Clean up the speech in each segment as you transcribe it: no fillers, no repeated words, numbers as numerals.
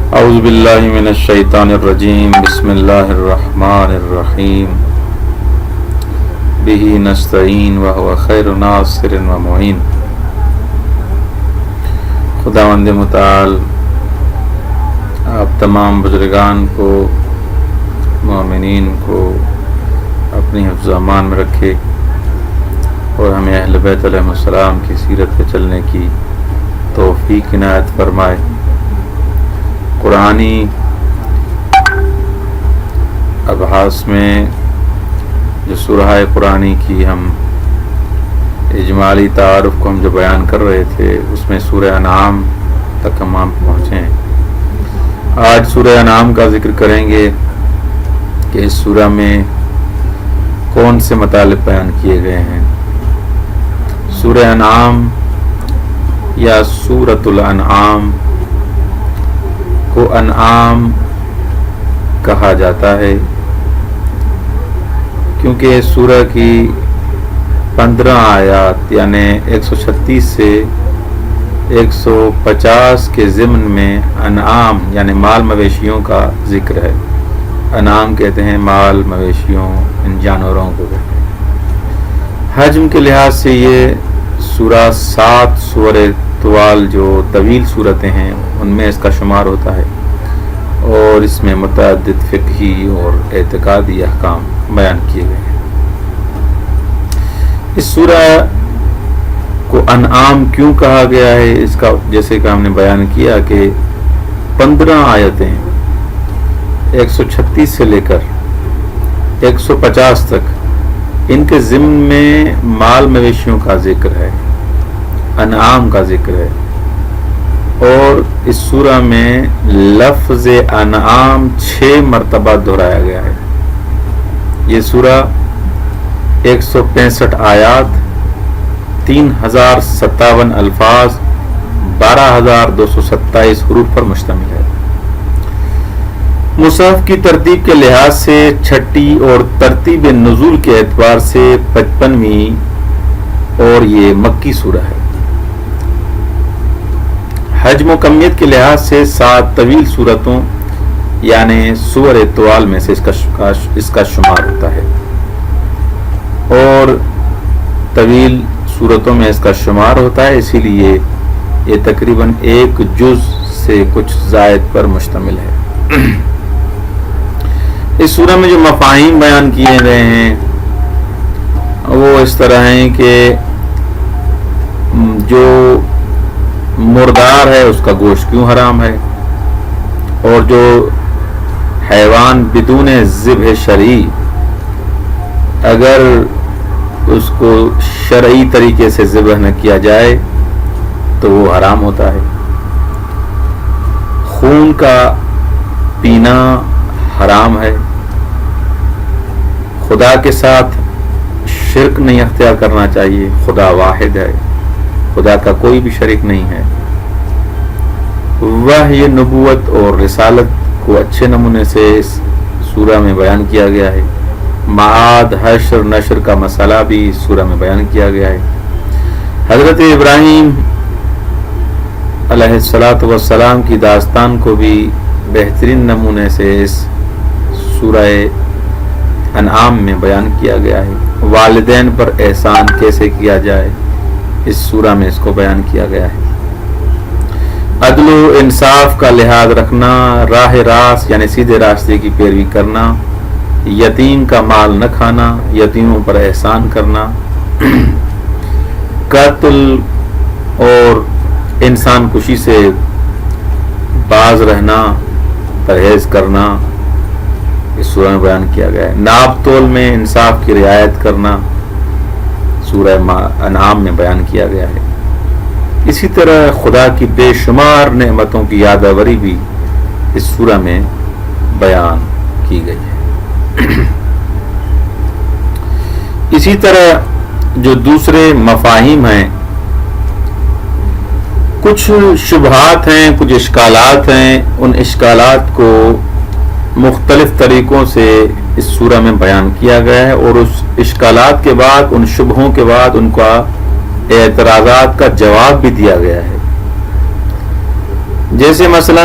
اعوذ باللہ من الشیطان الرجیم بسم اللہ الرحمن الرحیم بہ نستعین وہو خیر ناصر و معین۔ خداوند متعال آپ تمام بزرگان کو، مومنین کو اپنی حفظ و امان میں رکھے اور ہمیں اہل بیت علیہ السلام کی سیرت پہ چلنے کی توفیق عنایت فرمائے۔ قرآنی ابحاث میں جو سورہ قرآنی کی ہم اجمالی تعارف کو ہم جو بیان کر رہے تھے، اس میں سورہ انعام تک ہم پہنچے ہیں۔ آج سورہ انعام کا ذکر کریں گے کہ اس سورہ میں کون سے مطالب بیان کیے گئے ہیں۔ سورہ انعام یا سورۃ الانعام کو انعام کہا جاتا ہے کیونکہ سورہ کی 15 آیات یعنی 136 سے 150 کے ضمن میں انعام یعنی مال مویشیوں کا ذکر ہے۔ انعام کہتے ہیں مال مویشیوں، ان جانوروں کو۔ حجم کے لحاظ سے یہ سورہ 7 سورہ طوال جو طویل صورتیں ہیں ان میں اس کا شمار ہوتا ہے، اور اس میں متعدد فقہی اور اعتقادی احکام بیان کیے گئے ہیں۔ اس سورہ کو انعام کیوں کہا گیا ہے، اس کا جیسے کہ ہم نے بیان کیا کہ 15 آیتیں 136 سے لے کر 150 تک ان کے ضمن میں مال مویشیوں کا ذکر ہے، انعام کا ذکر ہے، اور اس سورہ میں لفظ انعام 6 مرتبہ دہرایا گیا ہے۔ یہ سورہ 165 آیات، 3057 الفاظ، 12227 حروف پر مشتمل ہے۔ مصحف کی ترتیب کے لحاظ سے چھٹی اور ترتیب نزول کے اعتبار سے 55ویں اور یہ مکی سورہ ہے۔ حجم و کمیت کے لحاظ سے 7 طویل صورتوں یعنی سور طوال میں سے اس کا شمار ہوتا ہے، اور طویل صورتوں میں اس کا شمار ہوتا ہے، اسی لیے یہ تقریباً 1 جز سے کچھ زائد پر مشتمل ہے۔ اس سورہ میں جو مفاہیم بیان کیے گئے ہیں وہ اس طرح ہیں کہ جو مردار ہے اس کا گوشت کیوں حرام ہے، اور جو حیوان بدون ذبح شرعی اگر اس کو شرعی طریقے سے ذبح نہ کیا جائے تو وہ حرام ہوتا ہے۔ خون کا پینا حرام ہے۔ خدا کے ساتھ شرک نہیں اختیار کرنا چاہیے، خدا واحد ہے، خدا کا کوئی بھی شریک نہیں ہے۔ وحی نبوت اور رسالت کو اچھے نمونے سے اس سورہ میں بیان کیا گیا ہے۔ معاد، حشر، نشر کا مسئلہ بھی اس سورہ میں بیان کیا گیا ہے۔ حضرت ابراہیم علیہ السلام کی داستان کو بھی بہترین نمونے سے اس سورہ انعام میں بیان کیا گیا ہے۔ والدین پر احسان کیسے کیا جائے اس سورہ میں اس کو بیان کیا گیا ہے۔ عدل و انصاف کا لحاظ رکھنا، راہ راست یعنی سیدھے راستے کی پیروی کرنا، یتیم کا مال نہ کھانا، یتیموں پر احسان کرنا، قتل اور انسان کشی سے باز رہنا، پرہیز کرنا اس سورہ میں بیان کیا گیا ہے۔ ناپ تول میں انصاف کی رعایت کرنا سورہ انعام میں بیان کیا گیا ہے۔ اسی طرح خدا کی بے شمار نعمتوں کی یادآوری بھی اس سورہ میں بیان کی گئی ہے۔ اسی طرح جو دوسرے مفاہیم ہیں، کچھ شبہات ہیں، کچھ اشکالات ہیں، ان اشکالات کو مختلف طریقوں سے اس سورہ میں بیان کیا گیا ہے، اور اس اشکالات کے بعد، ان شبہوں کے بعد ان کا اعتراضات کا جواب بھی دیا گیا ہے۔ جیسے مثلا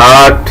8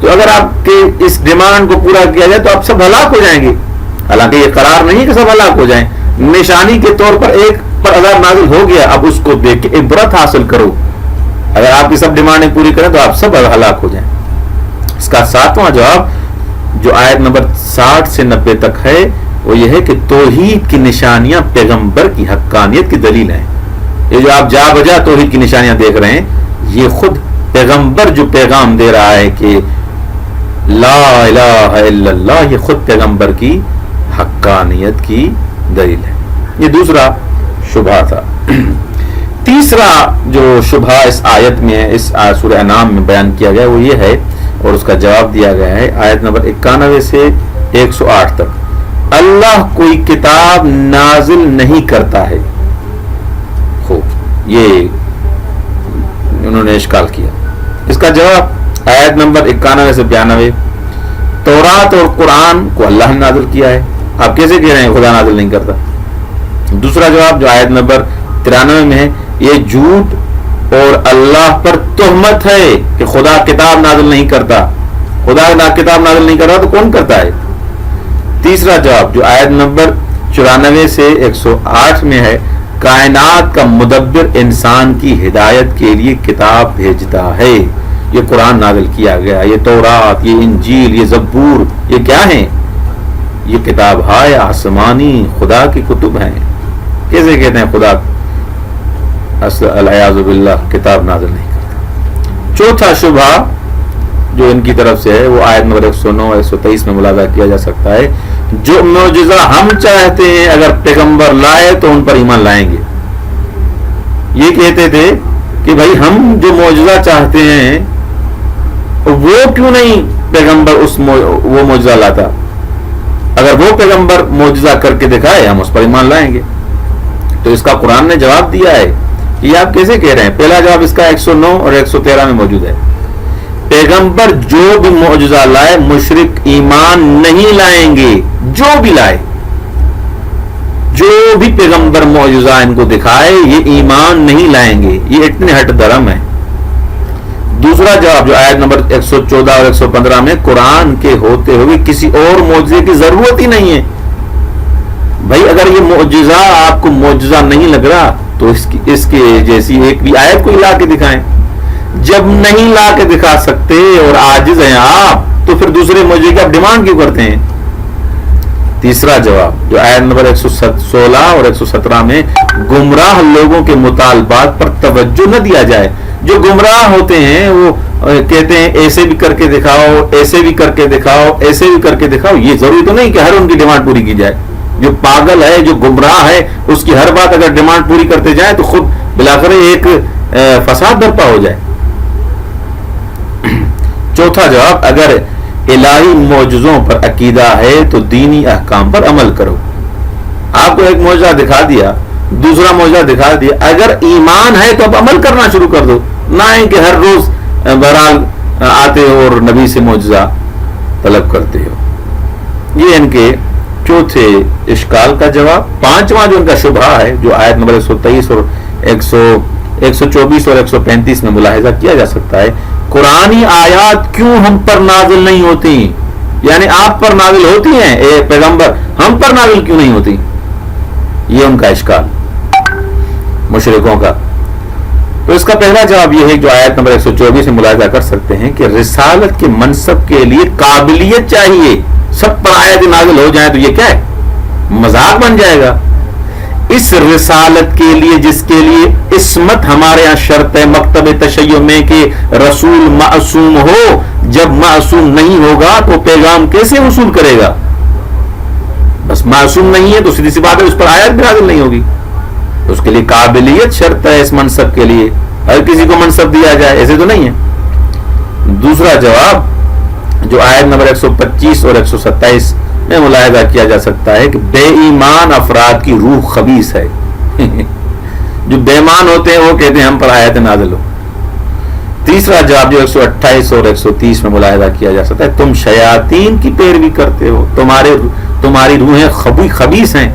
تو اگر آپ کے اس ڈیمانڈ کو پورا کیا جائے تو آپ سب ہلاک ہو جائیں گے. حالانکہ یہ قرار نہیں ہے کہ سب ہلاک ہو جائیں, نشانی کے طور پر ایک پر عذاب نازل ہو گیا, اب اس کو دیکھ کے عبرت حاصل کرو. اگر آپ کی سب ڈیمانڈیں پوری کریں تو آپ سب ہلاک ہو جائیں. اس کا 7واں جواب جو آیت نمبر 60 سے 90 تک ہے وہ یہ ہے کہ توحید کی نشانیاں پیغمبر کی حقانیت کی دلیل ہیں. یہ جو آپ جا بجا توحید کی نشانیاں دیکھ رہے ہیں, یہ خود پیغمبر جو پیغام دے رہا ہے کہ لا الہ الا اللہ, یہ خود پیغمبر کی حقانیت کی دلیل ہے. یہ دوسرا شبہ تھا. تیسرا جو شبہ اس آیت میں ہے, اس سورہ انعام میں بیان کیا گیا وہ یہ ہے اور اس کا جواب دیا گیا ہے آیت نمبر 91 سے 108 تک. اللہ کوئی کتاب نازل نہیں کرتا ہے. خوب, یہ انہوں نے اشکال کیا. اس کا جواب آیت نمبر 91 سے 92, تورات اور قرآن کو اللہ نے نازل کیا ہے. آپ کیسے کہہ رہے ہیں خدا نازل نہیں کرتا؟ دوسرا جواب جو آیت نمبر 93 میں ہے, یہ جھوٹ اور اللہ پر تہمت ہے کہ خدا کتاب نازل نہیں کرتا. خدا کتاب نازل نہیں کرتا تو کون کرتا ہے؟ تیسرا جواب جو آیت نمبر 94 سے 108 میں ہے, کائنات کا مدبر انسان کی ہدایت کے لیے کتاب بھیجتا ہے. یہ قرآن نازل کیا گیا, یہ تورات, یہ انجیل, یہ زبور, یہ کیا ہیں؟ یہ کتاب ہے آسمانی, خدا کی کتب ہیں. کیسے کہتے ہیں خدا العیاذ باللہ کتاب نازل نہیں کرتا؟ چوتھا شبہ جو ان کی طرف سے ہے وہ آیت نمبر 109 123 میں ملاحظہ کیا جا سکتا ہے, جو معجزہ ہم چاہتے ہیں اگر پیغمبر لائے تو ان پر ایمان لائیں گے. یہ کہتے تھے کہ بھائی ہم جو معجزہ چاہتے ہیں وہ کیوں نہیں پیغمبر وہ معجزہ لاتا, اگر وہ پیغمبر معجزہ کر کے دکھائے ہم اس پر ایمان لائیں گے. تو اس کا قرآن نے جواب دیا ہے کہ یہ آپ کیسے کہہ رہے ہیں. پہلا جواب اس کا 109 اور 113 میں موجود ہے. پیغمبر جو بھی معجزہ لائے مشرک ایمان نہیں لائیں گے. جو بھی لائے, جو بھی پیغمبر معجزہ ان کو دکھائے یہ ایمان نہیں لائیں گے, یہ اتنے ہٹ درم ہیں. دوسرا جواب جو آیت نمبر 114 اور 115 میں, قرآن کے ہوتے ہوئے کسی اور معجزے کی ضرورت ہی نہیں ہے. بھائی اگر یہ معجزہ آپ کو معجزہ نہیں لگ رہا تو اس کے جیسی ایک بھی آیت کو لا کے دکھائیں. جب نہیں لا کے دکھا سکتے اور عاجز ہیں آپ تو پھر دوسرے معجزے کی آپ ڈیمانڈ کیوں کرتے ہیں؟ تیسرا جواب جو آیت نمبر 116 اور 117 میں, گمراہ لوگوں کے مطالبات پر توجہ نہ دیا جائے. جو گمراہ ہوتے ہیں وہ کہتے ہیں ایسے بھی کر کے دکھاؤ, ایسے بھی کر کے دکھاؤ, ایسے بھی کر کے دکھاؤ. یہ ضروری تو نہیں کہ ہر ان کی ڈیمانڈ پوری کی جائے. جو پاگل ہے, جو گمراہ ہے, اس کی ہر بات اگر ڈیمانڈ پوری کرتے جائیں تو خود بلاخر ایک فساد برپا ہو جائے. چوتھا جواب, اگر الہی معجزوں پر عقیدہ ہے تو دینی احکام پر عمل کرو. آپ کو ایک معجزہ دکھا دیا, دوسرا معجزہ دکھا دیا, اگر ایمان ہے تو اب عمل کرنا شروع کر دو, نہ ہے کہ ہر روز بہرحال آتے ہو اور نبی سے معجزہ طلب کرتے ہو. یہ ان کے چوتھے اشکال کا جواب. پانچواں جو ان کا شبہ ہے جو آیت نمبر 123 اور 124 اور 135 میں ملاحظہ کیا جا سکتا ہے, قرآنی آیات کیوں ہم پر نازل نہیں ہوتی؟ یعنی آپ پر نازل ہوتی ہیں اے پیغمبر, ہم پر نازل کیوں نہیں ہوتی؟ یہ ان کا اشکال مشرکوں کا. تو اس کا پہلا جواب یہ ہے جو آیت نمبر 124 میں ملاحظہ کر سکتے ہیں کہ رسالت کے منصب کے لیے قابلیت چاہیے. سب پر آیت نازل ہو جائیں تو یہ کیا ہے, مذاق بن جائے گا. اس رسالت کے لیے جس کے لیے عصمت ہمارے یہاں شرط ہے مکتب تشیع میں کہ رسول معصوم ہو, جب معصوم نہیں ہوگا تو پیغام کیسے وصول کرے گا؟ بس معصوم نہیں ہے تو سیدھی سی بات ہے اس پر آیت بھی نازل نہیں ہوگی. اس کے لیے قابلیت شرط ہے اس منصب کے لیے, ہر کسی کو منصب دیا جائے ایسے تو نہیں ہے. دوسرا جواب جو آیت نمبر 125 اور 127 میں ملاحظہ کیا جا سکتا ہے کہ بے ایمان افراد کی روح خبیث ہے. جو بے ایمان ہوتے ہیں وہ کہتے ہیں ہم پر آیت نازل ہو. تیسرا جواب جو 128 اور 130 میں ملاحظہ کیا جا سکتا ہے, تم شیاطین کی پیروی کرتے ہو, تمہاری روحیں خبیث ہیں,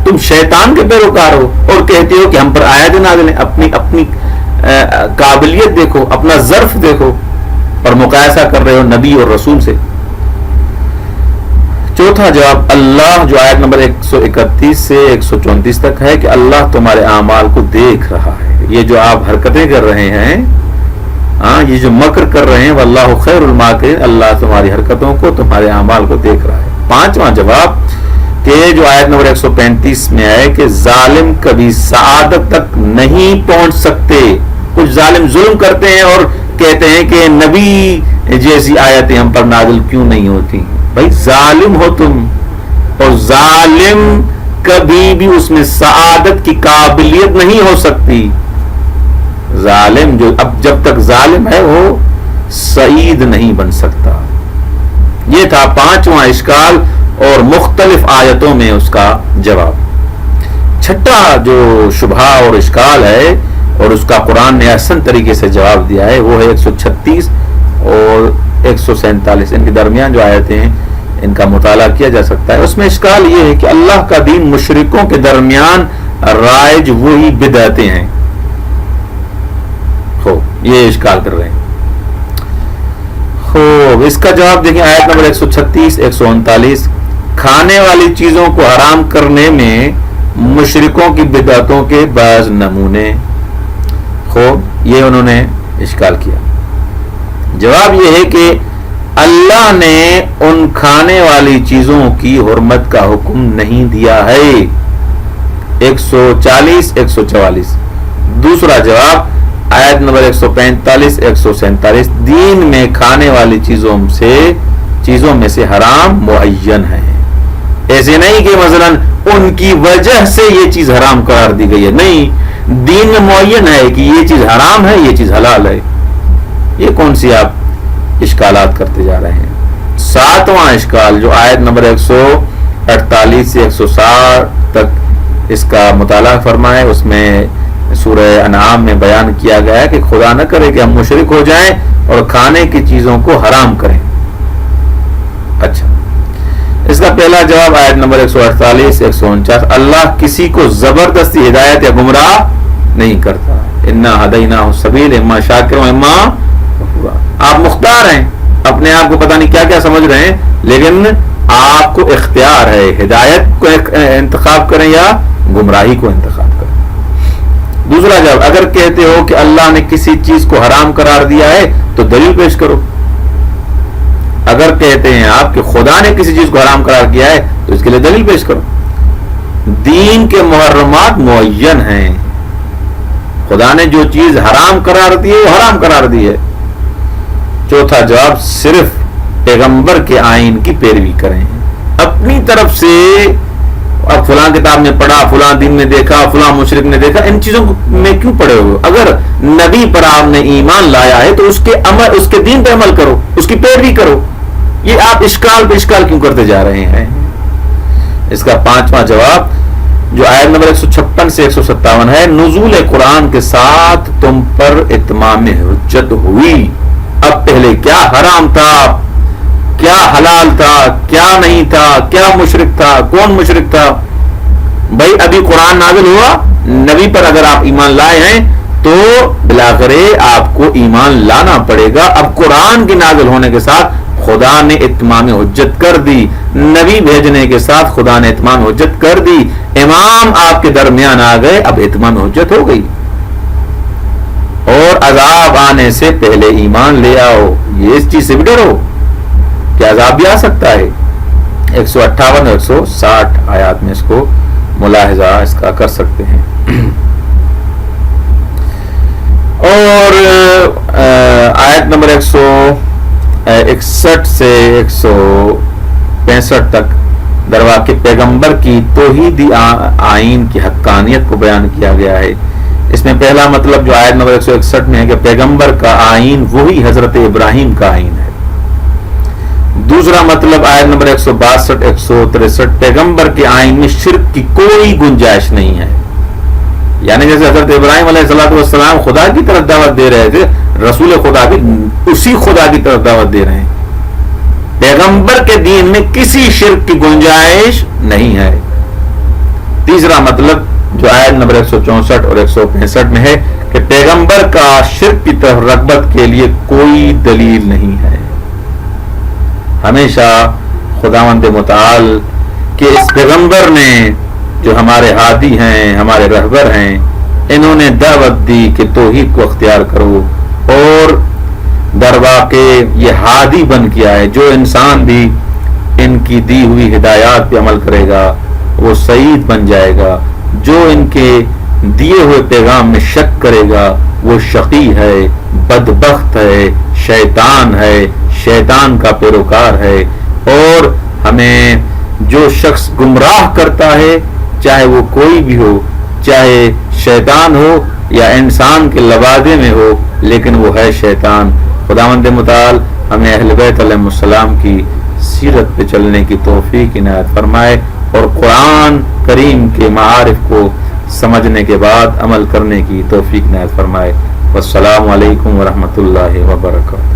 تم شیطان کے پیروکار ہو اور کہتے ہو کہ ہم پر آیت نازل ہیں. اپنی قابلیت دیکھو, اپنا ظرف دیکھو. اور مقایسہ کر رہے ہو نبی اور رسول سے. چوتھا جواب اللہ جو آیت نمبر 131 سے 134 تک ہے کہ اللہ تمہارے اعمال کو دیکھ رہا ہے. یہ جو آپ حرکتیں کر رہے ہیں, یہ جو مکر کر رہے ہیں, واللہ خیر الماکرین, اللہ تمہاری حرکتوں کو, تمہارے اعمال کو دیکھ رہا ہے. پانچواں جواب کہ جو آیت نمبر 135 میں ہے کہ ظالم کبھی سعادت تک نہیں پہنچ سکتے. کچھ ظالم ظلم کرتے ہیں اور کہتے ہیں کہ نبی جیسی آیتیں ہم پر نازل کیوں نہیں ہوتی. بھائی ظالم ہو تم, اور ظالم کبھی بھی اس میں سعادت کی قابلیت نہیں ہو سکتی. ظالم جو اب جب تک ظالم ہے وہ سعید نہیں بن سکتا. یہ تھا پانچواں اشکال اور مختلف آیتوں میں اس کا جواب. چھٹا جو شبہ اور اشکال ہے اور اس کا قرآن نے احسن طریقے سے جواب دیا ہے وہ ہے 136 اور 147. ان کے درمیان جو آیتیں ہیں ان کا مطالعہ کیا جا سکتا ہے. اس میں اشکال یہ ہے کہ اللہ کا دین مشرکوں کے درمیان رائج وہی بدعتیں ہیں. یہ اشکال کر رہے ہیں. اس کا جواب دیکھیں آیت نمبر 136 139. کھانے والی چیزوں کو حرام کرنے میں مشرکوں کی بدعتوں کے بعض نمونے. یہ انہوں نے اشکال کیا. جواب یہ ہے کہ اللہ نے ان کھانے والی چیزوں کی حرمت کا حکم نہیں دیا ہے. 140 144. دوسرا جواب آیت نمبر 145 147. دین میں کھانے والی چیزوں میں سے حرام معین ہے. ایسے نہیں کہ مثلا ان کی وجہ سے یہ چیز حرام قرار دی گئی ہے. نہیں, دین میں معین ہے کہ یہ چیز حرام ہے, یہ چیز حلال ہے. یہ کون سی آپ اشکالات کرتے جا رہے ہیں. ساتواں اشکال جو آیت نمبر 148 سے 160 تک اس کا مطالعہ فرمائے, اس میں سورہ انعام میں بیان کیا گیا ہے کہ خدا نہ کرے کہ ہم مشرک ہو جائیں اور کھانے کی چیزوں کو حرام کریں. اچھا, اس کا پہلا جواب آیت نمبر 148 149. اللہ کسی کو زبردستی ہدایت یا گمراہ نہیں کرتا. انا ہدیناہ السبیل اما شاکر و اما کفور. آپ مختار ہیں, اپنے آپ کو پتہ نہیں کیا کیا سمجھ رہے ہیں, لیکن آپ کو اختیار ہے ہدایت کو انتخاب کریں یا گمراہی کو انتخاب کریں. دوسرا جواب, اگر کہتے ہو کہ اللہ نے کسی چیز کو حرام قرار دیا ہے تو دلیل پیش کرو. اگر کہتے ہیں آپ کہ خدا نے کسی چیز کو حرام قرار کیا ہے تو اس کے لیے دلیل پیش کرو. دین کے محرمات معین ہیں. خدا نے جو چیز حرام قرار دی ہے وہ حرام قرار دی ہے. چوتھا جواب, صرف پیغمبر کے آئین کی پیروی کریں. اپنی طرف سے اب فلاں کتاب میں پڑھا, فلاں دین میں دیکھا, فلاں مشرک نے دیکھا, ان چیزوں میں کیوں پڑے ہوئے؟ اگر نبی پر آپ نے ایمان لایا ہے تو اس کے دین پہ عمل کرو, اس کی پیروی کرو. یہ آپ اشکال پہ اشکال کیوں کرتے جا رہے ہیں؟ اس کا پانچواں جواب جو آیت نمبر 156 سے 157 ہے, نزول قرآن کے ساتھ تم پر اتمام حجت ہوئی. اب پہلے کیا حرام تھا, کیا حلال تھا, کیا نہیں تھا, کیا مشرک تھا, کون مشرک تھا؟ بھائی ابھی قرآن نازل ہوا, نبی پر اگر آپ ایمان لائے ہیں تو بلاخر آپ کو ایمان لانا پڑے گا. اب قرآن کے نازل ہونے کے ساتھ خدا نے اتمام حجت کر دی, نبی بھیجنے کے ساتھ خدا نے اتمام حجت کر دی. امام آپ کے درمیان آ گئے, اب اتمام حجت ہو گئی. اور عذاب آنے سے پہلے ایمان لے آؤ. یہ اس چیز سے بھی ڈرو کہ عذاب بھی آ سکتا ہے. 158 اور 160 آیات میں اس کو ملاحظہ اس کا کر سکتے ہیں. اور آیت نمبر 161 سے 165 تک درواقع پیغمبر کی توحیدی آئین کی حقانیت کو بیان کیا گیا ہے. اس میں پہلا مطلب جو آیت نمبر 161 میں ہے کہ پیغمبر کا آئین وہی حضرت ابراہیم کا آئین ہے. دوسرا مطلب آیت نمبر 162 163 پیغمبر کے آئین میں شرک کی کوئی گنجائش نہیں ہے. یعنی جیسے حضرت ابراہیم علیہ السلام خدا کی طرف دعوت دے رہے تھے, رسول خدا بھی اسی خدا کی طرف دعوت دے رہے ہیں. پیغمبر کے دین میں کسی شرک کی گنجائش نہیں ہے. تیسرا مطلب جو آیت نمبر 164 اور 165 میں ہے کہ پیغمبر کا شرک کی طرف رغبت کے لیے کوئی دلیل نہیں ہے. ہمیشہ خداوند متعال کہ اس پیغمبر نے جو ہمارے ہادی ہیں، ہمارے رہبر ہیں، انہوں نے دعوت دی کہ توحید کو اختیار کرو، اور در واقع یہ ہادی بن کے آئے. جو انسان بھی ان کی دی ہوئی ہدایات پہ عمل کرے گا وہ سعید بن جائے گا. جو ان کے دیے ہوئے پیغام میں شک کرے گا وہ شقی ہے، بدبخت ہے، شیطان ہے، شیطان کا پیروکار ہے. اور ہمیں جو شخص گمراہ کرتا ہے، چاہے وہ کوئی بھی ہو، چاہے شیطان ہو یا انسان کے لبادے میں ہو، لیکن وہ ہے شیطان. خداوند متعال ہمیں اہل بیت علیہ السلام کی سیرت پہ چلنے کی توفیق عنایت فرمائے، اور قرآن کریم کے معارف کو سمجھنے کے بعد عمل کرنے کی توفیق عنایت فرمائے. والسلام علیکم ورحمۃ اللہ وبرکاتہ.